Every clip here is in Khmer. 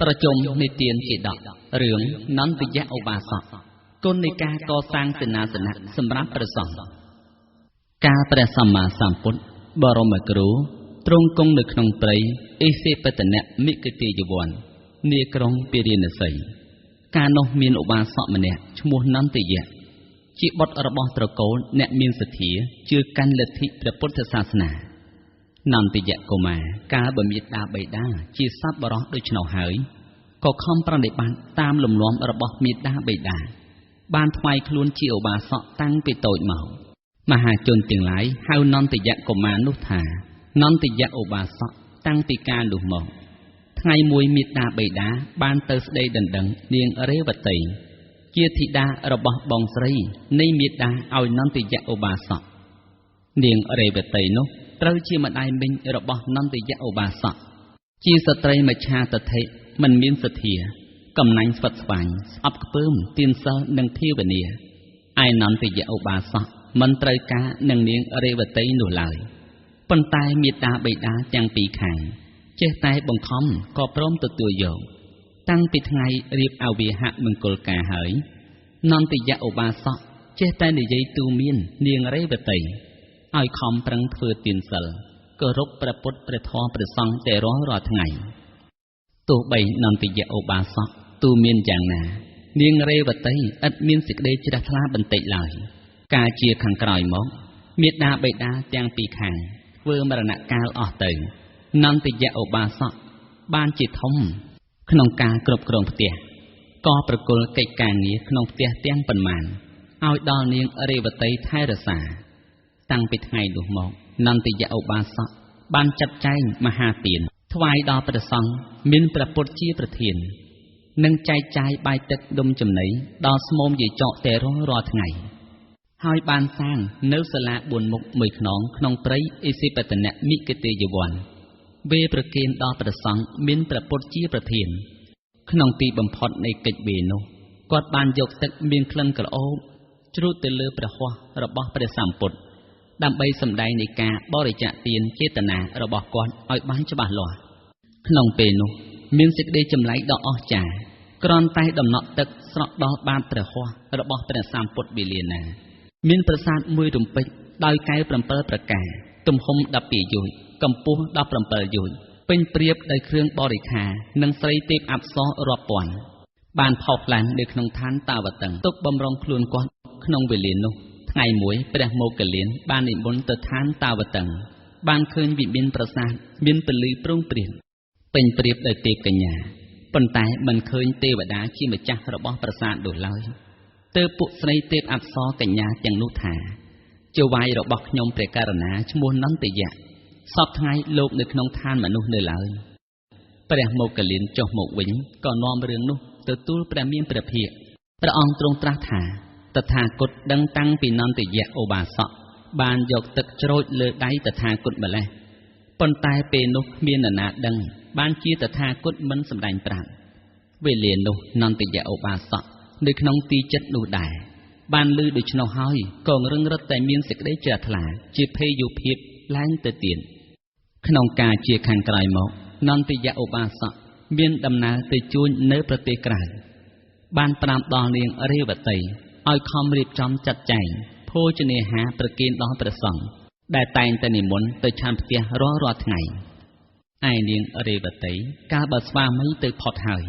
ประจมในเตียนจิตดอกเรื่องนันติยะอุบาสกกลในการก่อสร้างเสนาสนะสำรับประสงค์การประสัมมาสัมพุทธบรมครูตรงกงในขนมไตรเอเซปตเนะมิกติยวนเนียกรงปีรินใสการนมีนอุบาสกมเนี่ยชมูนันติยะจิบดระบอบตระโกนเนมีนสถีชื่อกันลัทธิพระพุทธศาสนานันติยะโกมาการบมีดาใบดาจีซับบรอโดยชนหายก็คอมประเดบันตามหลุมล้อมระบอบมีดาใบดาบ้านทวายคลุนจิโอบาสกตั้งไปโตยเหมามหาจนเตียงไหลเฮานันติยะโกมานุธานันติยะโอบาสกตั้งปีการดูหมองไงมวยมีดาใบดาบ้านเตอร์สเดย์ดังเนียงเรวติเกียรติดาระบอบบองสรีในมีดาเอานันติยะโอบาสกเนียงเรวตินุเราจีมันไอมิงระบอบนันติยะโอบาสกจีสตรีมาชาตเทมันมีนสถีกำนังฝัดฝังอับเพิ่มตีนเซอหนึ่งที่วันนี้ไอ้นันติยะโอบาสกมันตรกาหนึ่งเนียงเรวติหนูเลยปนตายมีดาใบดาจังปีแข่งเจตายบังคอมก็พร้อมตัวโยงตั้งปิดไงเรียบเอาเวียหะมึงกลกาเหยนันติยะโอบาสกเจตายในใจตูมีนเนียงเรวติไอ้คอมปรังเฟือตีนเซลก็รบประพุทธประทอประสังแต่ร้อนรอดไงตัวใบนันติยะโอบาสกตูมีนอย่างนาเนียงเรวติอัดมีนสิกเดจรัทลาบันติเลยกาเจียขังกรอยมกมีดาใบดาจังปีแข่งเวอร์มรณะกาลออกตื่นนันติยะโอบาสกบ้านจิตทมขนมกากรบกรองเตียก็ประกลเกิดการนี้ขนมเตียเตียงปันมันเอาดอเนียงเรวติไทยรสาตั้งไปไงดูหมอกนันติยะโอบาสกบ้านจับใจมหาเตียนถวายดอประสังมินประปุจีประเทียนนึ่งใจใบตึกดมจำไหนดอสมมใหญ่เจาะแต่ร้อนรอไงหอยบานสร้างเนื้อสละบุญมุกมือขนองขนองไตรอิสิปตเนะมิกเตยวันเวประเกณฑ์ดอประสังมินประปุจีประเทียนขนองตีบำพอดในกิจเบโนกอดบานยกตึกมินคลังกระโอบจรุตเลือประหัวระบอบประสามปุดดำใบสำได้ในกาบริจาเตียนเจตนาระบอบก่อนอ้อยบ้านจะบาลอขนองเปโนมินสิกได้จำไหลดอกอจ่ากรอนไตดำเนาะตึกสระดอกบานประหัวระบอบประสามปุดบิเลียนามินประสานมวยดุมปิดดอยไกลปรำเปิลประกาตุ่มหมดับปียุยกำปูดับปรำเปิลยุยเป็นเปรียบได้เครื่องบริคานังใส่เต็บอับซ้อรอบป่อนบานพอกหลังเด็กขนมทานตาวตังตกบำรองคลุนก้อนขนมเวลีนุไงมวยประโมกเลียนบานอิบนตะทานตาวตังบานคืนวิบินประสานมินเป็นลือปรุงเปลี่ยนเป็นเปรียบได้เต็บกันยาปนแต่มันเคยเตวดาขี้มาจักระบอบประสานโดดเลยเตอปุสไนเตปอับซอกัญญาจังนุธาเจ้าไว้เราบอกยมเปรการณาชมวนนันติยะสอบไงโลกในขนมทานมนุษย์เลยเลยประโมกลินจหมกวิญก่อนนอมเรื่องนุเตอตู้ประมีนประเพียประองตรงตรัสถาตถาคตดังตั้งปีนันติยะโอบาสกบานยกตึกโจรเลือได้ตถาคตมาแล้วปนตายเปนุเมียนนาดังบานจีตถาคตมันสำแดงปราบเวเลียนนุนันติยะโอบาสกในขนมตีจัดดูได้บ้านลือดูชนเอาห้อยกองเรื่องรถแต่มีนสิกได้เจอถลาจีเพยุพิบแรงเตเตียนขนมกาเจียขันไกลหมกนันติยะโอบาสกมีนดำนาเตจูนเนื้อประเตกรานบ้านปรามดองเลียงเรียบตีอ้อยคอมรีบจอมจัดใจโพชเนหาประเกณฑ์ดองประสงได้แต่งแต่นิมนต์เตชานเตียรอดไงไอเลียงเรียบตีกาบสวาไม่เตพอดหาย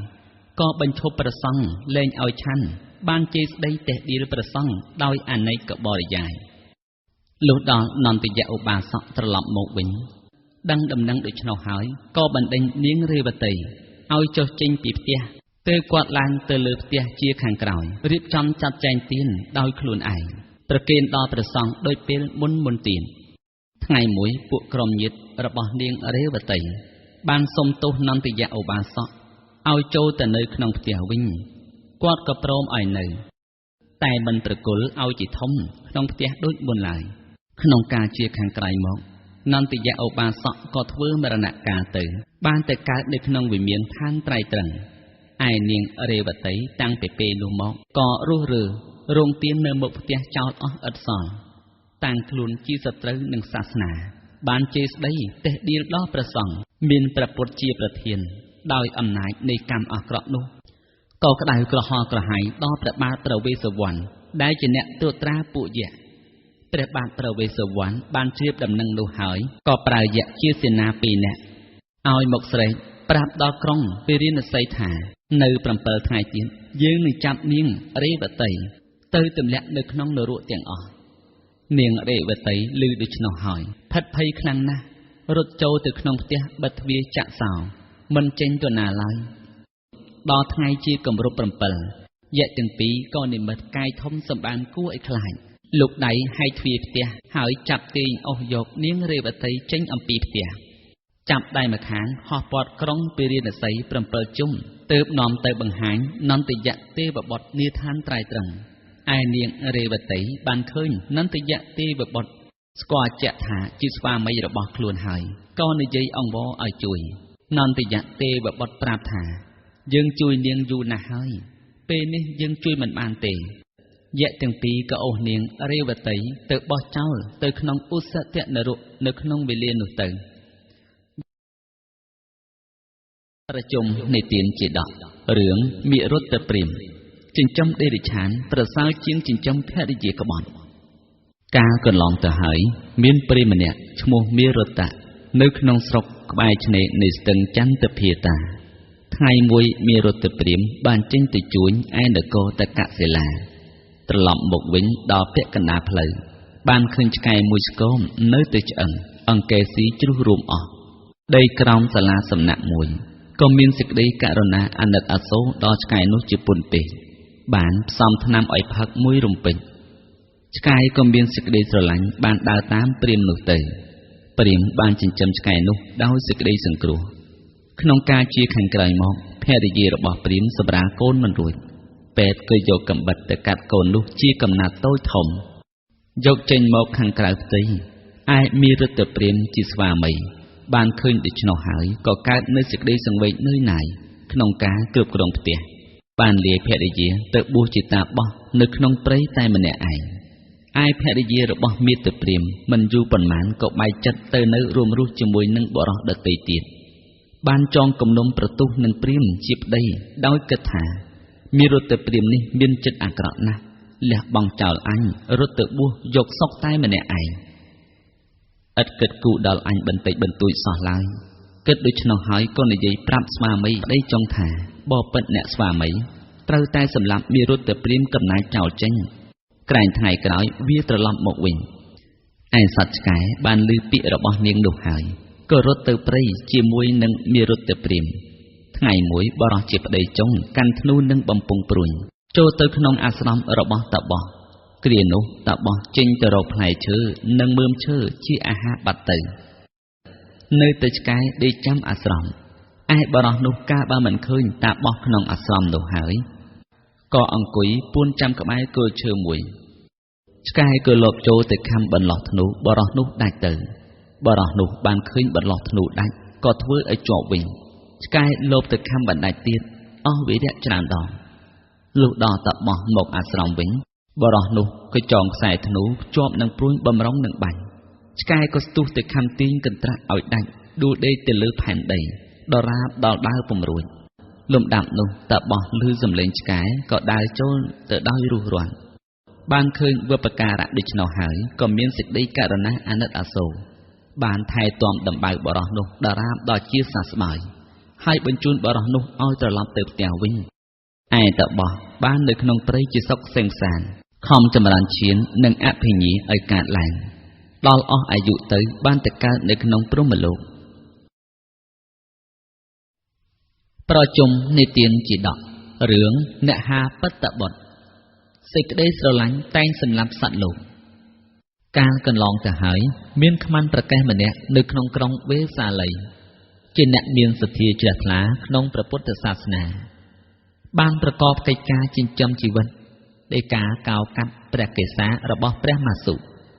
ก็บรรทบประสังเล่งเอาชันบ้านเจสได้เตะดีประสังโดยอันในกับบริยายลูกดอนนอนติยะอุบาสกตลบโมวิญดังดำนังโดยชนหายก็บันเดงเลี้ยงเรือบัติเอาเจ้าจิงปีเตียเตอกวาดลานเตเลือเตียเจียขังกล่าวรีบจำจัดแจงตีนโดยคลุนไอประเกณฑ์ดอประสังโดยเป็นมุนตีนไงหมวยปุกรมยิดระบอบเลี้ยงเรือบัติบ้านสมตุนอนติยะอุบาสกเอาโจแต่เนยขนมเตียววิ่งกวาดกระโปรงไอเนยแต่บรรประกุลเอาจิตทมขนมเตียด้วยบนไหลขนมกาเจียขังไกลหมกนันติยะโอบาสกก็ทเวมรณะกาเตอบ้านแต่การในขนมวิเมียนท่านไตรตรังไอเนียงเรวติตั้งเปเปลูมกก็รู้เรือโรงเตียนเนมกเตียเจ้าอัดสอนต่างคลุนจีสตรึหนึ่งศาสนาบ้านเจสได้เตดีล้อประสองมินประปุจีประเทียน ដោយអំណាចនៃកម្មអាក្រក់នោះក៏ក្តៅក្រហល់ក្រហាយដល់ព្រះបាទព្រះវេស្សវណ្ណដែលជាអ្នកត្រួតត្រាពួកយក្សព្រះបាទព្រះវេស្សវណ្ណបានជ្រាបដំណឹងនោះហើយក៏ប្រើយក្សជាសេនា2នាក់ឲ្យមកស្រែកប្រាប់ដល់ក្រុងពារាណសីថានៅ7ថ្ងៃទៀតយើងនឹងចាប់នាងរេវតីទៅទម្លាក់នៅក្នុងនរកទាំងអស់នាងរេវតីឮដូច្នោះហើយផិតភ័យខ្លាំងណាស់រត់ចូលទៅក្នុងផ្ទះបិទទ្វារចាក់សោមិនចេញទៅណាឡើយដល់ថ្ងៃជាគម្រប់7យក្សទាំងពីរក៏និមិត្តកាយធំសម្បានគួរឲ្យខ្លាចលោកដៃហែកទ្វារផ្ទះហើយចាប់ទាញអស់យកនាងរេវតីចេញអំពីផ្ទះចាប់ដៃម្ខាងហោះព័ទ្ធក្រុងពារាណសី7ជុំទើបនាំទៅបង្ហាញនន្ទយៈទេវបុត្រនាឋានត្រៃត្រឹងឯនាងរេវតីបានឃើញនន្ទយៈទេវបុត្រស្គាល់ជាក់ថាជាស្វាមីរបស់ខ្លួនហើយក៏និយាយអង្វរឲ្យជួយនន្ទយៈទេវបុត្រប្រាប់ថាយើងជួយនាងយូរណាស់ហើយពេលនេះយើងជួយមិនបានទេយក្សទាំងពីរក៏អូសនាងរេវតីទៅបោះចោលទៅក្នុងឧសតនរកនៅក្នុងវេលានោះទៅប្រជុំនៃទានជាដករឿងមិរុទ្ធព្រាហ្មណ៍ចិញ្ចឹមដេរិឆានប្រសើរជាងចិញ្ចឹមភរិយាក្បត់កាលកន្លងទៅហើយមានព្រាហ្មណ៍ម្នាក់ឈ្មោះមិរុទ្ធៈនៅក្នុងស្រុកក្បែរឆ្នេរនៃស្ទឹងចន្ទភាតាថ្ងៃមួយមិរុទ្ធព្រាហ្មណ៍បានចេញទៅជួញឯនគរតកសិលាត្រឡប់មកវិញដល់ពាក់កណ្ដាលផ្លូវបានឃើញឆ្កែមួយស្គមនៅទៅឆ្អឹងអង្គែស៊ីជ្រុះរួមអស់ដីក្រោមសាលាសំណាក់មួយក៏មានសេចក្តីករុណាអាណិតអាសូរដល់ឆ្កែនោះជាពន់ពេកបានផ្សំថ្នាំឲ្យផឹកមួយរំពេចឆ្កែក៏មានសេចក្តីស្រឡាញ់បានដើរតាមព្រាហ្មណ៍នោះទៅព្រាហ្មណ៍បានចិញ្ចឹមឆ្កែនោះដោយសេចក្តីសង្គ្រោះក្នុងការជាខាងក្រោយមកភរិយារបស់ព្រាហ្មណ៍សម្រាលកូនមិនរួចពេទ្យក៏យកកំបិតទៅកាត់កូននោះជាកំណាត់តូចធំយកចេញមកខាងក្រៅផ្ទៃឯមិរុទ្ធព្រាហ្មណ៍ជាស្វាមីបានឃើញដូច្នោះហើយក៏កើតនៅសេចក្តីសង្វេគនឿយណាយក្នុងការគ្រប់គ្រងផ្ទះបានលាភរិយាទៅបួសជាតាបោះនៅក្នុងព្រៃតែម្នាក់ឯងឯភរិយារបស់មិត្តព្រាហ្មណ៍មិនយូរប៉ុន្មានក៏បែកចិត្តទៅនៅរួមរស់ជាមួយនឹងបុរសដទៃទៀតបានចងគំនុំប្រទុះនឹងព្រាហ្មណ៍ជាប្តីដោយគិតថាមិរុទ្ធព្រាហ្មណ៍នេះមានចិត្តអាក្រក់ណាស់លះបង់ចោលអញរត់ទៅបួសយកសុខតែម្នាក់ឯងឥតគិតគូរដល់អញបន្តិចបន្តួចសោះឡើយគិតដូច្នោះហើយក៏និយាយប្រាប់ស្វាមីប្តីចុងថាបបិទ្ធអ្នកស្វាមីត្រូវតែសម្លាប់មិរុទ្ធព្រាហ្មណ៍កំណាចចោលចេញក្រែងថ្ងៃក្រោយវាត្រឡប់មកវិញឯសត្វឆ្កែបានឮពាក្យរបស់នាងនោះហើយក៏រត់ទៅព្រៃជាមួយនឹងមិរុទ្ធព្រាហ្មណ៍ថ្ងៃមួយបរោះជាប្តីចុងកាន់ធ្នូនឹងបំពង់ព្រួញចូលទៅក្នុងអាស្រមរបស់តាបោះគ្រានោះតាបោះចេញទៅរកផ្លែឈើនិងមើមឈើជាអាហារបាត់ទៅនៅតែឆ្កែដេកចាំអាស្រមឯបរោះនោះកាលបើមិនឃើញតាបោះក្នុងអាស្រមនោះហើយក៏អង្គុយពួនចាំក្បែរគល់ឈើមួយឆ្កែក៏លបចូលទៅខំបន្លោះធ្នូបរោះនោះដាច់ទៅបរោះនោះបានឃើញបន្លោះធ្នូដាច់ក៏ធ្វើឲ្យជាប់វិញឆ្កែលបទៅខំបណ្ដាច់ទៀតអស់វិរៈច្រើនដងលុះដល់តាបោះមកអាស្រមវិញបរោះនោះក៏ចងខ្សែធ្នូជាប់នឹងព្រួញបំរុងនឹងបាញ់ឆ្កែក៏ស្ទុះទៅខំទាញកន្ត្រាក់ឲ្យដាច់ដួលដេកទៅលើផែនដីដរាបដល់ដើរពំរួចលំដាប់នោះតាបោះឮសំឡេងឆ្កែក៏ដើរចូលទៅដោយរស់រានបានឃើញវបការៈដូច្នោះហើយក៏មានសេចក្តីករុណាអាណិតអាសូរបានថែទាំដំបៅបរោះនោះដរាបដល់ជាសះស្បើយហើយបញ្ជូនបរោះនោះឲ្យត្រឡប់ទៅផ្ទះវិញឯតាបោះបាននៅក្នុងព្រៃជាសុខក្សេមក្សាន្តខំចម្រើនឈាននិងអភិញ្ញាឲ្យកើតឡើងដល់អស់អាយុទៅបានទៅកើតនៅក្នុងព្រហ្មលោកប្រជុំនិទានជាដករឿងអ្នកហាបត្តបុត្រសេចក្តីស្រឡាញ់តែងសម្លាប់សត្វលោកកាលកន្លងទៅហើយមានខ្មាន់ប្រកេះម្នាក់នៅក្នុងក្រុងវេសាលីជាអ្នកមានសទ្ធាជ្រះថ្លាក្នុងព្រះពុទ្ធសាសនាបានប្រកបកិច្ចការចិញ្ចឹមជីវិតដោយការកោរកាត់ព្រះកេសារបស់ព្រះមាសុ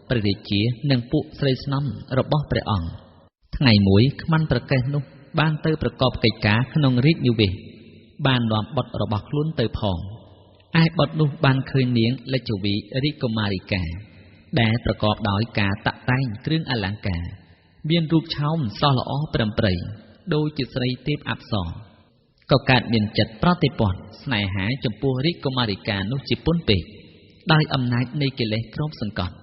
ព្រះរាជានិងពួកស្រីស្នំរបស់ព្រះអង្គថ្ងៃមួយខ្មាន់ប្រកេះនោះបានទៅប្រកបកិច្ចការក្នុងរាជនិវេសបាននាំបុត្ររបស់ខ្លួនទៅផងឯបុត្រនោះបានឃើញនាងលច្ចវីរាជកុមារិកាដែលប្រកបដោយការតាក់តែងគ្រឿងអលង្ការមានរូបឆោមសោះល្អប្រឹមប្រិយដូចជាស្រីទេពអប្សរ ក៏កើតមានចិត្តប្រតិព័ទ្ធស្នេហាចំពោះរាជកុមារិកានោះជាពន់ពេកដោយអំណាចនៃកិលេសគ្របសង្កត់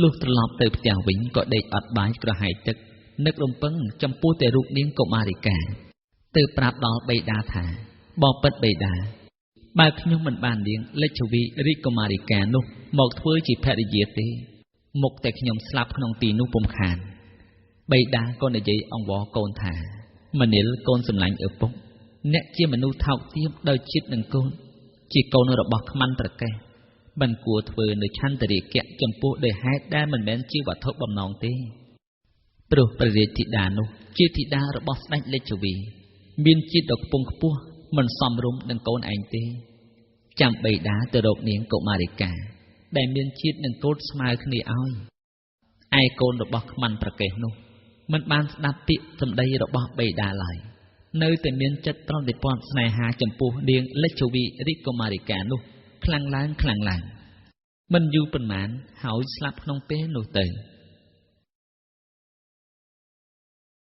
លុះត្រឡប់ទៅផ្ទះវិញក៏ដេកអត់បាយក្រហាយទឹកនឹករំពឹងចំពោះតែរូបនាងកុមារិកាទៅប្រាប់ដល់បិតាថាបបិទ្ធបិតាបើខ្ញុំមិនបាននាងលេចឈវីរាជកុមារិកានោះមកធ្វើជាភរិយាទេមុខតែខ្ញុំស្លាប់ក្នុងទីនោះពុំខានបិតាក៏និយាយអង្វរកូនថាមនាលកូនសម្លាញ់ឪពុកអ្នកជាមនុស្សថោកទាបដោយចិត្តនឹងកូនជាកូនរបស់ខ្មាន់ប្រកេះមិនគួរធ្វើនៅឆន្ទរិកៈចំពោះដោយហេតុដែលមិនមែនជាវត្ថុបំណងទេព្រោះព្រះរាជធីតានោះជាធីតារបស់ស្ដេចលេចឈវីមានជាតិដ៏ខ្ពង់ខ្ពស់មិនសមរម្យនឹងកូនឯងទេចាំបិតាទៅរកនាងកុមារិកាដែលមានជាតិនឹងកូនស្មើគ្នាឲ្យឯកូនរបស់ខ្មាន់ប្រកេះនោះមិនបានស្ដាប់ពាក្យសម្ដីរបស់បិតាឡើយនៅតែមានចិត្តប្រតិព័ទ្ធស្នេហាចំពោះនាងលេចឈវីរាជកុមារិកានោះខ្លាំងឡើងមិនយូរប៉ុន្មានហើយស្លាប់ក្នុងពេលនោះទៅ